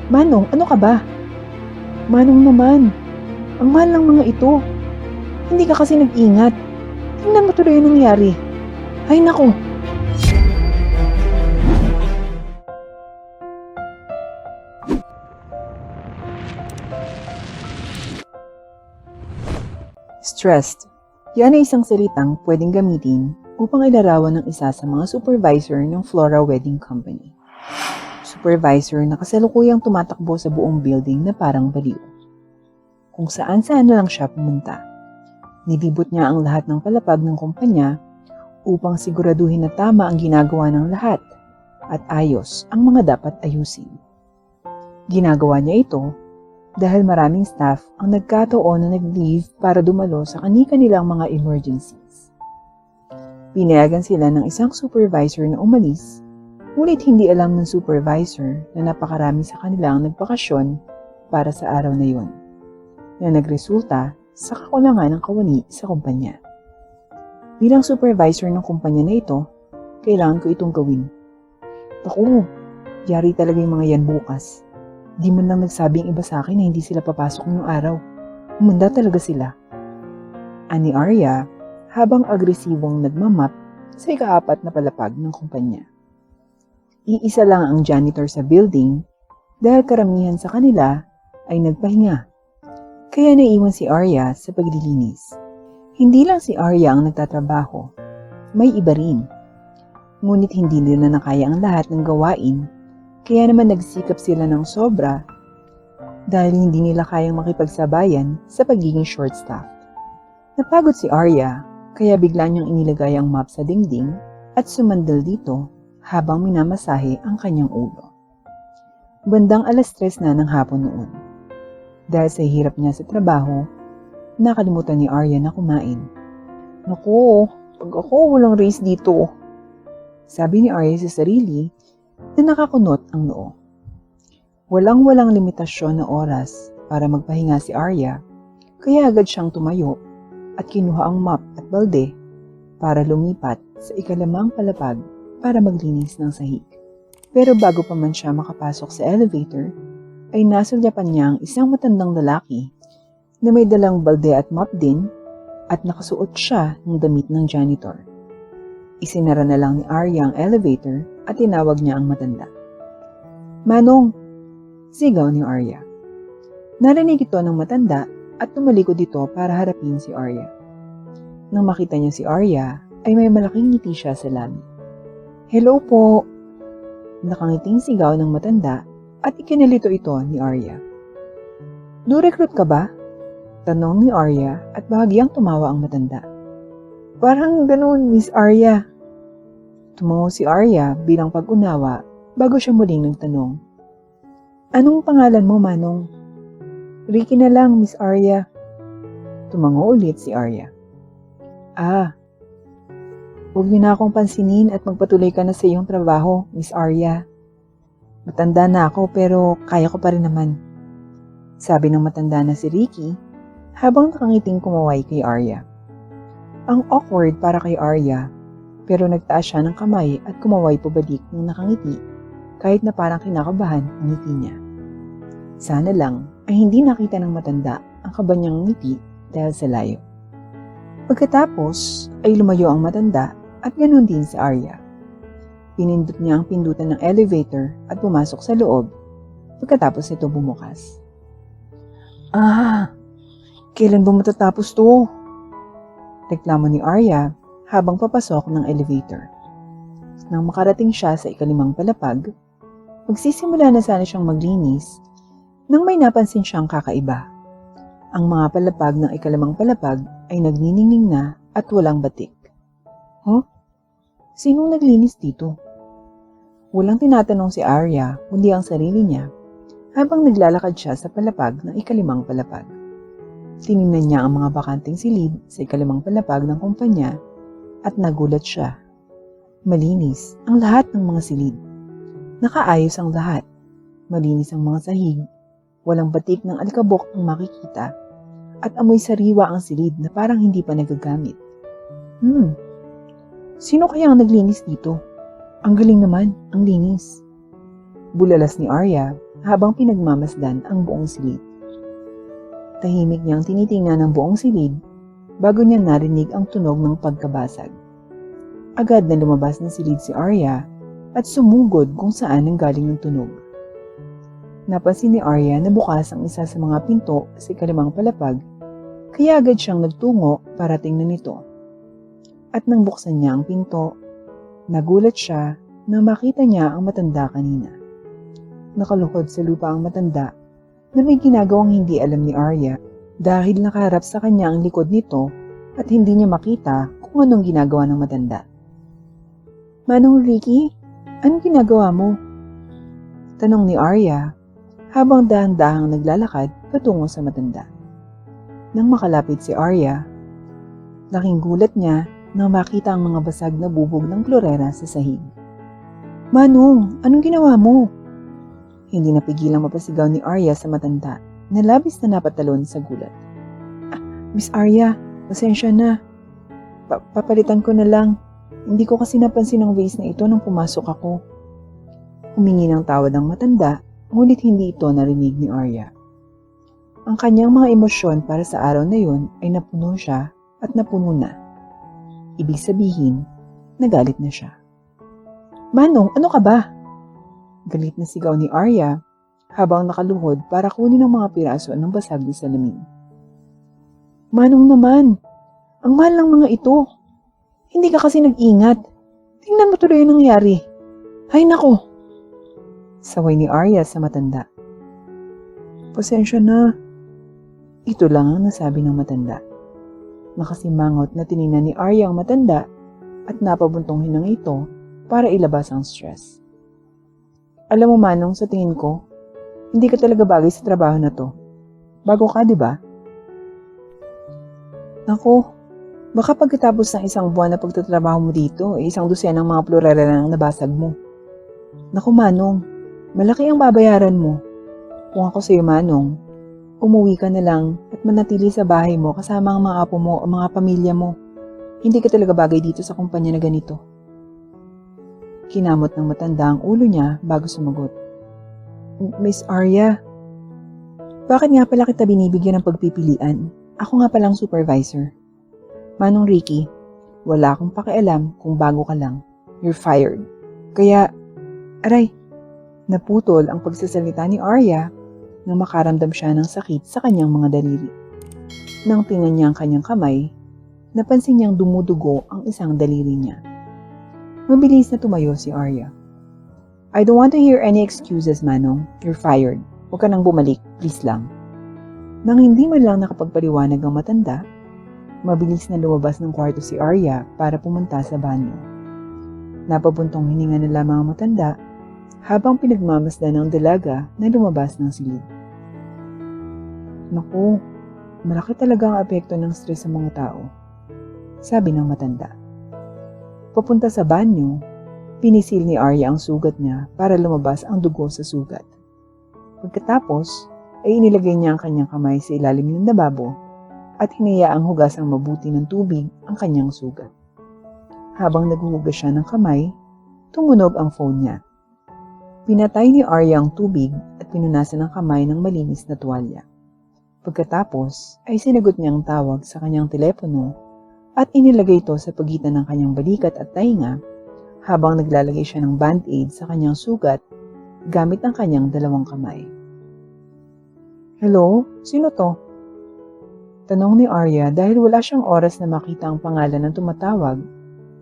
Manong, ano ka ba? Manong naman, ang mahal ng mga ito. Hindi ka kasi nag-ingat. Tingnan mo tuloy ang nangyari. Ay nako, stressed. Yan ay isang salitang pwedeng gamitin upang ilarawan ng isa sa mga supervisor ng Flora Wedding Company. Supervisor na kasalukuyang tumatakbo sa buong building na parang baliw. Kung saan-saan na lang siya pumunta. Nilibot niya ang lahat ng palapag ng kumpanya upang siguraduhin na tama ang ginagawa ng lahat at ayos ang mga dapat ayusin. Ginagawa niya ito dahil maraming staff ang nagkataon na nag-leave para dumalo sa kani-kanilang mga emergencies. Pinayagan sila ng isang supervisor na umalis, ngunit hindi alam ng supervisor na napakarami sa kanilang nagbakasyon para sa araw na yon, na nagresulta sa kakulangan ng kawani sa kumpanya. Bilang supervisor ng kumpanya na ito, kailangan ko itong gawin. Naku, yari talaga yung mga yan bukas. Di man lang nagsabing iba sa akin na hindi sila papasok ngayong araw. Humanda talaga sila. Ani Arya habang agresibong nagmamap sa ika-4 na palapag ng kumpanya. Iisa lang ang janitor sa building dahil karamihan sa kanila ay nagpahinga. Kaya naiwan si Arya sa paglilinis. Hindi lang si Arya ang nagtatrabaho, may iba rin. Ngunit hindi nila nakaya ang lahat ng gawain, kaya naman nagsikap sila ng sobra dahil hindi nila kayang makipagsabayan sa pagiging short-staffed. Napagod si Arya, kaya bigla niyang inilagay ang map sa dingding at sumandal dito habang minamasahe ang kanyang ulo. Bandang 3:00 na ng hapon noon. Dahil sa hirap niya sa trabaho, nakalimutan ni Arya na kumain. Naku, pag ako walang race dito. Sabi ni Arya sa sarili na nakakunot ang noo. Walang limitasyon na oras para magpahinga si Arya, kaya agad siyang tumayo at kinuha ang mop at balde para lumipat sa ika-5 palapag para maglinis ng sahig. Pero bago pa man siya makapasok sa elevator, ay nasulyapan niya ang isang matandang lalaki na may dalang balde at mop din at nakasuot siya ng damit ng janitor. Isinara na lang ni Arya ang elevator at tinawag niya ang matanda. Manong! Sigaw ni Arya. Narinig ito ng matanda at tumalikod ito para harapin si Arya. Nang makita niya si Arya, ay may malaking ngiti siya sa labi. Hello po! Nakangiting sigaw ng matanda at ikinalito ito ni Arya. No recruit ka ba? Tanong ni Arya at bahagyang tumawa ang matanda. Parang ganun, Miss Arya. Tumango si Arya bilang pag-unawa bago siya muling nagtanong. Anong pangalan mo, Manong? Ricky na lang, Miss Arya. Tumango ulit si Arya. Huwag niyo na akong pansinin at magpatuloy ka na sa iyong trabaho, Miss Arya. Matanda na ako pero kaya ko pa rin naman. Sabi ng matanda na si Ricky habang nakangiting kumaway kay Arya. Ang awkward para kay Arya pero nagtaas siya ng kamay at kumaway pabalik ng nakangiti kahit na parang kinakabahan ang ngiti niya. Sana lang ay hindi nakita ng matanda ang kaba niyang ngiti dahil sa layo. Pagkatapos ay lumayo ang matanda at ganoon din si Arya. Pinindot niya ang pindutan ng elevator at pumasok sa loob pagkatapos ito bumukas. Kailan ba matatapos to? Reklamo ni Arya habang papasok ng elevator. Nang makarating siya sa ika-5 palapag, magsisimula na sana siyang maglinis nang may napansin siyang kakaiba. Ang mga palapag ng ika-5 palapag ay nagniningning na at walang batik. Sinong naglinis dito? Walang tinatanong si Arya kundi ang sarili niya habang naglalakad siya sa palapag ng ika-5 palapag. Tinignan niya ang mga bakanting silid sa ika-5 palapag ng kumpanya at nagulat siya. Malinis ang lahat ng mga silid. Nakaayos ang lahat. Malinis ang mga sahig. Walang batik ng alikabok ang makikita. At amoy sariwa ang silid na parang hindi pa nagagamit. Sino kaya ang naglinis dito? Ang galing naman, ang linis. Bulalas ni Arya habang pinagmamasdan ang buong silid. Tahimik niyang tinitingnan ang buong silid bago niya narinig ang tunog ng pagkabasag. Agad na lumabas ng silid si Arya at sumugod kung saan nanggaling ang tunog. Napansin ni Arya na bukas ang isa sa mga pinto sa ikalimang palapag, kaya agad siyang nagtungo para tingnan ito. At nang buksan niya ang pinto, nagulat siya nang makita niya ang matanda kanina. Nakaluhod sa lupa ang matanda na may ginagawang hindi alam ni Arya dahil nakaharap sa kanya ang likod nito at hindi niya makita kung anong ginagawa ng matanda. "Manong Ricky, anong ginagawa mo?" Tanong ni Arya habang dahan-dahang naglalakad patungo sa matanda. Nang makalapit si Arya, laking gulat niya nang makita ang mga basag na bubog ng klorera sa sahig. "Manong, anong ginawa mo?" Hindi napigilang mapasigaw ni Arya sa matanda na labis na napatalon sa gulat. "Miss Arya, pasensya na. Papalitan ko na lang. Hindi ko kasi napansin ang vase na ito nang pumasok ako." Humingi ng tawad ang matanda, ngunit hindi ito narinig ni Arya. Ang kanyang mga emosyon para sa araw na yun ay napuno siya at napuno na. Ibig sabihin, nagalit na siya. "Manong, ano ka ba?" Galit na sigaw ni Arya habang nakaluhod para kunin ang mga piraso ng basag na salamin. "Manong naman, ang mahal ng mga ito. Hindi ka kasi nag-ingat. Tingnan mo tuloy ang nangyari. Hay nako!" Saway ni Arya sa matanda. "Pasensya na." Ito lang ang nasabi ng matanda. Nakasimangot na tiningnan ni Arya ang matanda at napabuntong hinang ito para ilabas ang stress. "Alam mo Manong, sa tingin ko, hindi ka talaga bagay sa trabaho na to. Bago ka, di ba?" "Naku, baka pagkatapos ng isang buwan na pagtatrabaho mo dito, isang dosenang mga plurera lang nabasag mo. Naku Manong, malaki ang babayaran mo. Kung ako sa'yo Manong, umuwi ka na lang at manatili sa bahay mo kasama ang mga apo mo o mga pamilya mo. Hindi ka talaga bagay dito sa kumpanya na ganito." Kinamot ng matanda ang ulo niya bago sumagot. "Miss Arya, bakit nga pala kita binibigyan ng pagpipilian? Ako nga palang supervisor. Manong Ricky, wala akong pakialam kung bago ka lang. You're fired. Kaya, aray," naputol ang pagsasalita ni Arya nang makaramdam siya ng sakit sa kanyang mga daliri. Nang tingnan niya ang kanyang kamay, napansin niyang dumudugo ang isang daliri niya. Mabilis na tumayo si Arya. "I don't want to hear any excuses, Manong. You're fired. Huwag ka nang bumalik, please lang." Nang hindi man lang nakapagpaliwanag ang matanda, mabilis na lumabas ng kwarto si Arya para pumunta sa banyo. Napabuntong hininga na lamang ang matanda habang pinagmamasdan ng dalaga na lumabas ng silid. "Naku, malaki talaga ang apekto ng stress sa mga tao," sabi ng matanda. Papunta sa banyo, pinisil ni Arya ang sugat niya para lumabas ang dugo sa sugat. Pagkatapos, ay inilagay niya ang kanyang kamay sa ilalim ng lababo at hinayaang hugasang mabuti ng tubig ang kanyang sugat. Habang naghuhugas siya ng kamay, tumunog ang phone niya. Pinatay ni Arya ang tubig at pinunasan ang kamay ng malinis na tuwalya. Pagkatapos ay sinagot niya ang tawag sa kanyang telepono at inilagay ito sa pagitan ng kanyang balikat at tainga habang naglalagay siya ng band-aid sa kanyang sugat gamit ang kanyang dalawang kamay. "Hello? Sino to?" Tanong ni Arya dahil wala siyang oras na makita ang pangalan ng tumatawag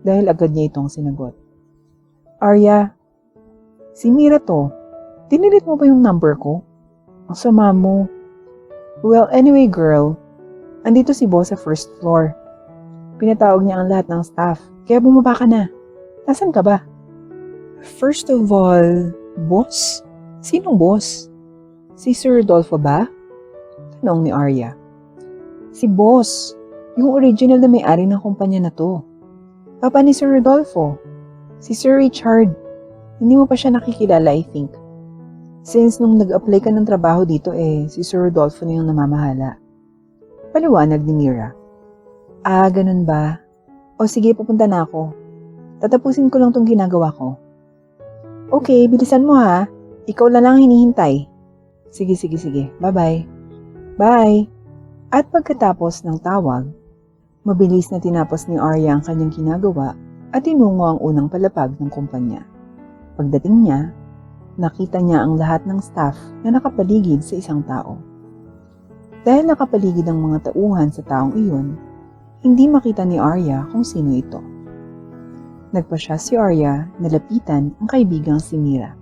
dahil agad niya itong sinagot. "Arya, si Mira to. Dinilit mo ba yung number ko? Ang sama mo." "Well, anyway girl, andito si boss sa first floor. Pinatawag niya ang lahat ng staff, kaya bumaba ka na. Nasaan ka ba?" "First of all, boss? Sinong boss? Si Sir Rodolfo ba?" Tanong ni Arya. "Si boss, yung original na may-ari ng kumpanya na to. Papa ni Sir Rodolfo. Si Sir Richard. Hindi mo pa siya nakikilala, I think. Since nung nag-apply ka ng trabaho dito si Sir Rodolfo na yung namamahala." Paliwanag ni Mira. "Ah, ganun ba? O sige, pupunta na ako. Tatapusin ko lang tong ginagawa ko." "Okay, bilisan mo ha. Ikaw na lang hinihintay. Sige. Bye-bye. Bye. At pagkatapos ng tawag, mabilis na tinapos ni Arya ang kanyang ginagawa at tinungo ang unang palapag ng kumpanya. Pagdating niya, nakita niya ang lahat ng staff na nakapaligid sa isang tao. Dahil nakapaligid ang mga tauhan sa taong iyon, hindi makita ni Arya kung sino ito. Nagpasya si Arya na lapitan ang kaibigang si Mira.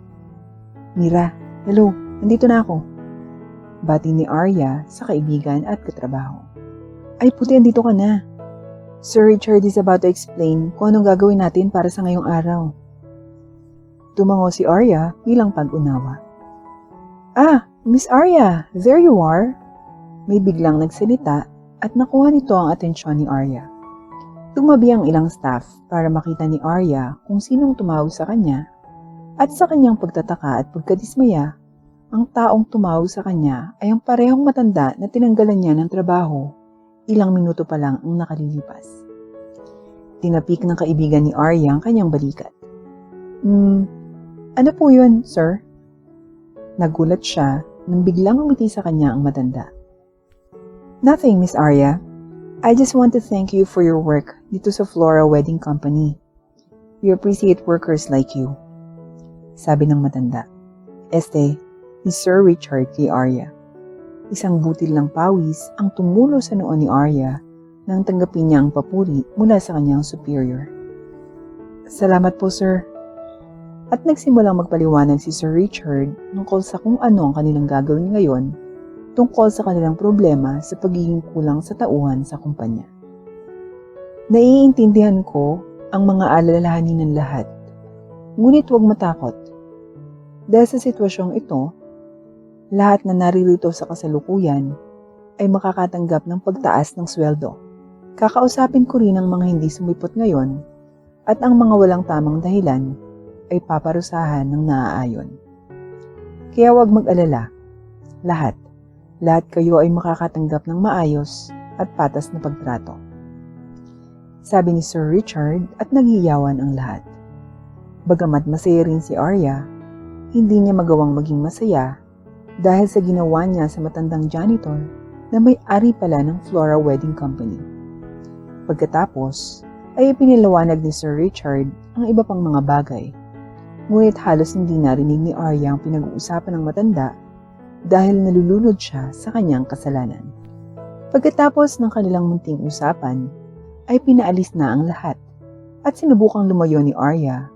Mira, hello, nandito na ako. Bati ni Arya sa kaibigan at katrabaho. Ay puti, andito ka na. Sir Richard is about to explain kung anong gagawin natin para sa ngayong araw. Tumango si Arya bilang pag-unawa. Ah, Miss Arya, there you are. May biglang nagsalita at nakuha nito ang atensyon ni Arya. Tumabi ang ilang staff para makita ni Arya kung sinong tumawag sa kanya at sa kanyang pagtataka at pagkadismaya, ang taong tumawag sa kanya ay ang parehong matanda na tinanggalan niya ng trabaho ilang minuto pa lang ang nakalilipas. Tinapik ng kaibigan ni Arya ang kanyang balikat. Ano po yun, sir? Nagulat siya nang biglang umiti sa kanya ang matanda. Nothing, Miss Arya. I just want to thank you for your work dito sa Flora Wedding Company. We appreciate workers like you. Sabi ng matanda. Ni Sir Richard kay Arya. Isang butil ng pawis ang tumulo sa noo ni Arya nang tanggapin niya ang papuri mula sa kanyang superior. Salamat po, sir. At nagsimulang magpaliwanag si Sir Richard tungkol sa kung ano ang kanilang gagawin ngayon tungkol sa kanilang problema sa pagiging kulang sa tauhan sa kumpanya. Naiintindihan ko ang mga alalahanin ng lahat, ngunit huwag matakot. Dahil sa sitwasyong ito, lahat na naririto sa kasalukuyan ay makakatanggap ng pagtaas ng sweldo. Kakausapin ko rin ang mga hindi sumipot ngayon at ang mga walang tamang dahilan ay paparusahan ng naaayon. Kaya huwag mag-alala. Lahat kayo ay makakatanggap ng maayos at patas na pagtrato. Sabi ni Sir Richard at naghiyawan ang lahat. Bagamat masaya rin si Arya, hindi niya magawang maging masaya dahil sa ginawa niya sa matandang janitor na may-ari pala ng Flora Wedding Company. Pagkatapos, ay ipinaliwanag ni Sir Richard ang iba pang mga bagay. Ngunit halos hindi narinig ni Arya ang pinag-uusapan ng matanda dahil nalulunod siya sa kanyang kasalanan. Pagkatapos ng kanilang munting usapan, ay pinaalis na ang lahat at sinubukang lumayo ni Arya,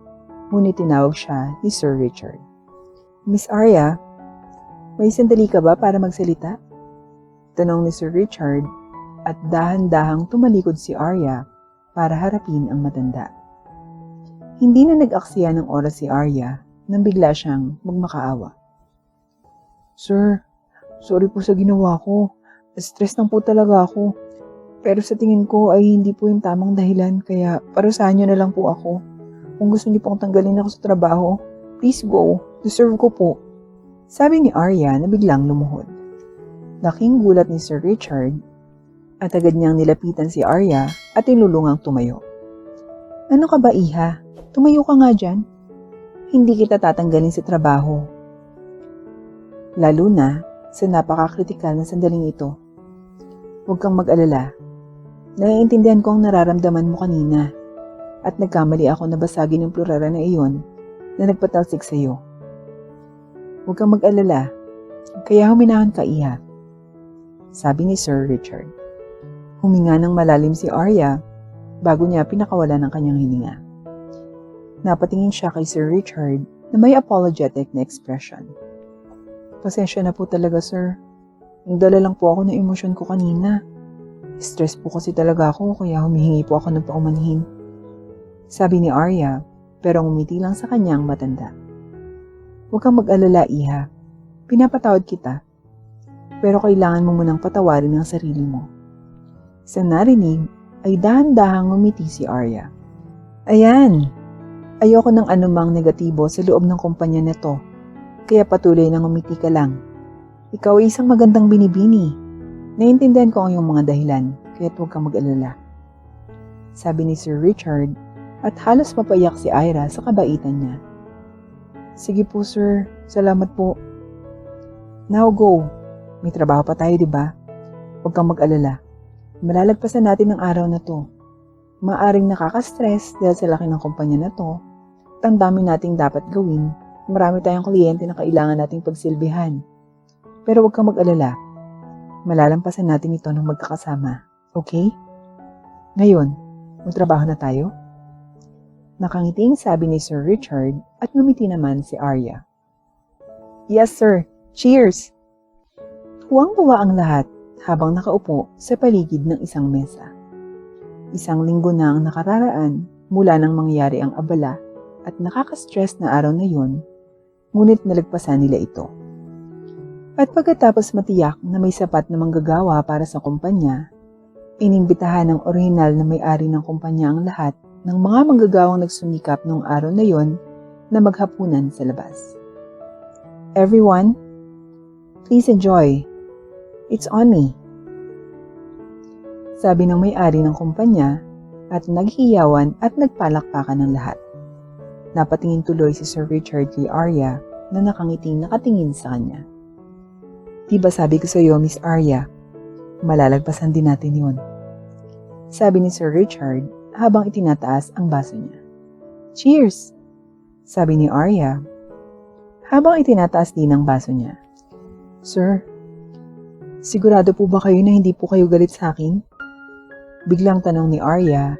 ngunit tinawag siya ni Sir Richard. Miss Arya, may sandali ka ba para magsalita? Tanong ni Sir Richard at dahan-dahang tumalikod si Arya para harapin ang matanda. Hindi na nag-aksaya ng oras si Arya nang bigla siyang magmakaawa. Sir, sorry po sa ginawa ko. Stress lang po talaga ako. Pero sa tingin ko ay hindi po yung tamang dahilan kaya parusahan niyo na lang po ako. Kung gusto niyo pong tanggalin ako sa trabaho, please go. Deserve ko po. Sabi ni Arya na biglang lumuhod. Laking gulat ni Sir Richard at agad niyang nilapitan si Arya at tinulungang tumayo. Ano ka ba, iha? Tumayo ka nga dyan. Hindi kita tatanggalin sa trabaho. Lalo na sa napakakritikal na sandaling ito. Huwag kang mag-alala. Naiintindihan ko ang nararamdaman mo kanina at nagkamali ako na basagin yung plurara na iyon na nagpatalsik sa iyo. Huwag kang mag-alala. Kaya huminahon ka, iha. Sabi ni Sir Richard. Huminga ng malalim si Arya bago niya pinakawala ng kanyang hininga. Napatingin siya kay Sir Richard na may apologetic na expression. Pasensya na po talaga, sir. Nagdala lang po ako ng emosyon ko kanina. Stress po kasi talaga ako kaya humihingi po ako ng paumanhin. Sabi ni Arya, pero ngumiti lang sa kanyang matanda. Huwag kang mag-alala, iha. Pinapatawad kita. Pero kailangan mo munang patawarin ang sarili mo. Sa narinig, ay dahan-dahang ngumiti si Arya. Ayan! Ayoko ng anumang negatibo sa loob ng kumpanya nito, kaya patuloy na ngumiti ka lang. Ikaw ay isang magandang binibini. Naiintindihan ko ang iyong mga dahilan, kaya huwag kang mag-alala. Sabi ni Sir Richard at halos mapaiyak si Ira sa kabaitan niya. Sige po, sir. Salamat po. Now go. May trabaho pa tayo, di ba? Huwag kang mag-alala. Malalagpasan natin ang araw na to. Maaring nakaka-stress dahil sa laki ng kumpanya na to. At ang dami nating dapat gawin. Marami tayong kliyente na kailangan nating pagsilbihan. Pero huwag kang mag-alala. Malalampasan natin ito ng magkakasama. Okay? Ngayon, magtrabaho na tayo? Nakangiting sabi ni Sir Richard at ngumiti naman si Arya. Yes, sir. Cheers! Tuwang-tuwa ang lahat habang nakaupo sa paligid ng isang mesa. Isang linggo na ang nakararaan mula nang mangyari ang abala at nakaka-stress na araw na yun, ngunit nalagpasan nila ito. At pagkatapos matiyak na may sapat na manggagawa para sa kumpanya, inimbitahan ng orihinal na may-ari ng kumpanya ang lahat ng mga manggagawang nagsumikap noong araw na yon na maghapunan sa labas. Everyone, please enjoy. It's on me. Sabi ng may-ari ng kumpanya at naghiyawan at nagpalakpakan ng lahat. Napatingin tuloy si Sir Richard kay Arya na nakangiting nakatingin sa kanya. Diba sabi ko sa iyo, Miss Arya, malalagpasan din natin yun. Sabi ni Sir Richard habang itinataas ang baso niya. Cheers! Sabi ni Arya habang itinataas din ang baso niya. Sir, sigurado po ba kayo na hindi po kayo galit sa akin? Biglang tanong ni Arya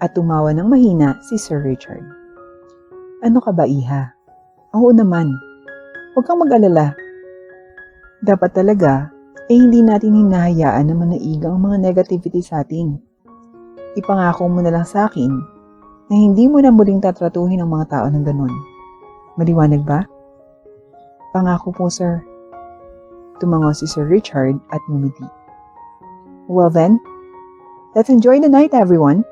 at tumawa ng mahina si Sir Richard. Ano ka ba, Iha? Oo naman. Huwag kang mag-alala. Dapat talaga hindi natin hinahayaan na manaiga ang mga negativity sa atin. Ipangako mo na lang sa akin na hindi mo na muling tatratuhin ang mga tao ng ganun. Maliwanag ba? Pangako po, sir. Tumango si Sir Richard at ngumiti. Well then, let's enjoy the night, everyone.